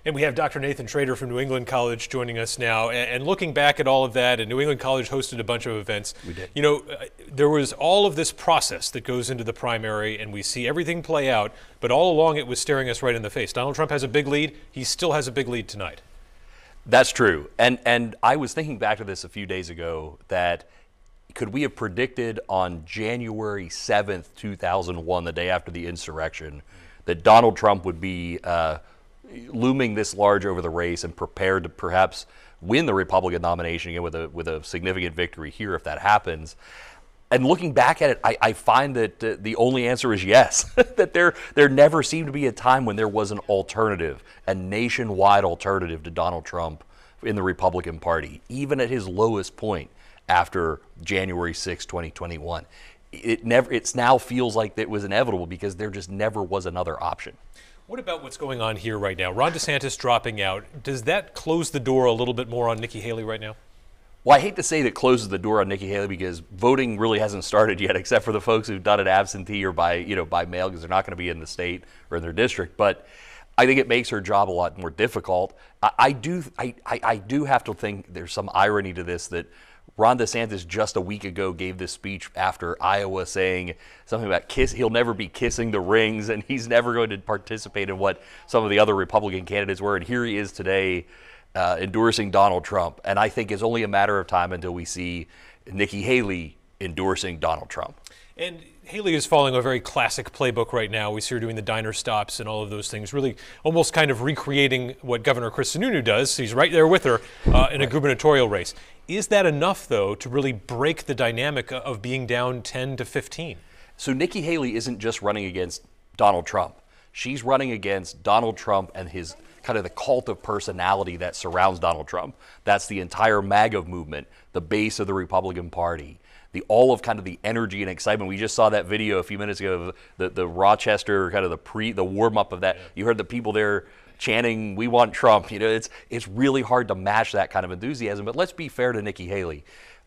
And we have Dr. Nathan Schrader from New England College joining us now. And looking back at all of that, and New England College hosted a bunch of events. We did. You know, there was all of this process that goes into the primary, and we see everything play out, but all along it was staring us right in the face. Donald Trump has a big lead. He still has a big lead tonight. That's true. And I was thinking back to this a few days ago that could we have predicted on January 7th, 2001, the day after the insurrection, that Donald Trump would be looming this large over the race and prepared to perhaps win the Republican nomination again with a significant victory here if that happens. And looking back at it, I find that the only answer is yes, that there never seemed to be a time when there was an alternative, a nationwide alternative to Donald Trump in the Republican Party, even at his lowest point after January 6, 2021. It now feels like it was inevitable because there just never was another option. What about what's going on here right now? Ron DeSantis dropping out. Does that close the door a little bit more on Nikki Haley right now? Well, I hate to say that closes the door on Nikki Haley because voting really hasn't started yet, except for the folks who've done it absentee or by mail because they're not going to be in the state or in their district. But I think it makes her job a lot more difficult. I do have to think there's some irony to this that Ron DeSantis just a week ago gave this speech after Iowa saying something about he'll never be kissing the rings and he's never going to participate in what some of the other Republican candidates were. And here he is today endorsing Donald Trump. And I think it's only a matter of time until we see Nikki Haley endorsing Donald Trump. And Haley is following a very classic playbook right now. We see her doing the diner stops and all of those things, really almost kind of recreating what Governor Chris Sununu does. He's right there with her in a gubernatorial race. Is that enough, though, to really break the dynamic of being down 10 to 15? So Nikki Haley isn't just running against Donald Trump. She's running against Donald Trump and his kind of the cult of personality that surrounds Donald Trump. That's the entire MAGA movement, the base of the Republican Party. All of kind of the energy and excitement. We just saw that video a few minutes ago of the Rochester kind of the warm up of that. Yeah. You heard the people there chanting, "We want Trump." You know, it's really hard to match that kind of enthusiasm. But let's be fair to Nikki Haley.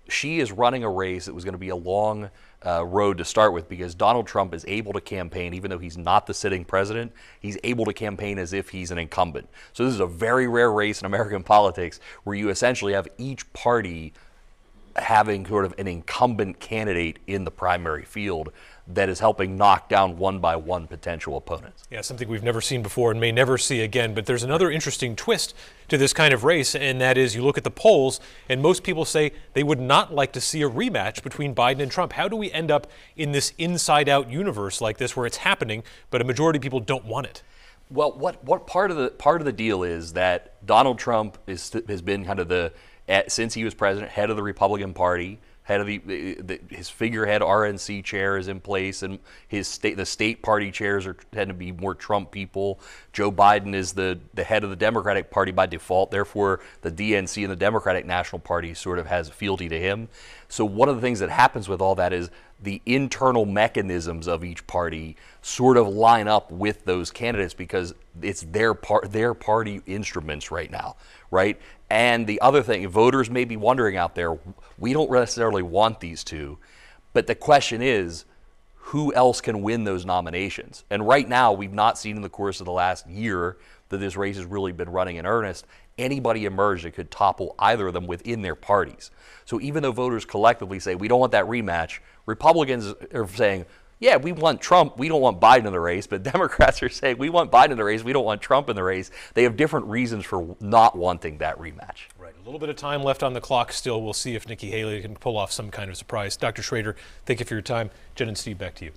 She is running a race that was going to be a long road to start with because Donald Trump is able to campaign, even though he's not the sitting president, he's able to campaign as if he's an incumbent. So this is a very rare race in American politics where you essentially have each party having sort of an incumbent candidate in the primary field that is helping knock down one by one potential opponents. Yeah, something we've never seen before and may never see again. But there's another interesting twist to this kind of race, and that is you look at the polls, and most people say they would not like to see a rematch between Biden and Trump. How do we end up in this inside-out universe like this where it's happening, but a majority of people don't want it? Well, what part of the deal is that Donald Trump has been kind of since he was president, head of the Republican Party, head of his figurehead RNC chair is in place, and the state party chairs tend to be more Trump people. Joe Biden is the head of the Democratic Party by default. Therefore, the DNC and the Democratic National Party sort of has fealty to him. So one of the things that happens with all that is the internal mechanisms of each party sort of line up with those candidates because it's their party instruments right now, right? And the other thing, voters may be wondering out there, we don't necessarily want these two, but the question is, who else can win those nominations? And right now, we've not seen in the course of the last year that this race has really been running in earnest, anybody emerge that could topple either of them within their parties. So even though voters collectively say, we don't want that rematch, Republicans are saying, yeah, we want Trump, we don't want Biden in the race, but Democrats are saying, we want Biden in the race, we don't want Trump in the race. They have different reasons for not wanting that rematch. Right, a little bit of time left on the clock still. We'll see if Nikki Haley can pull off some kind of surprise. Dr. Schrader, thank you for your time. Jen and Steve, back to you.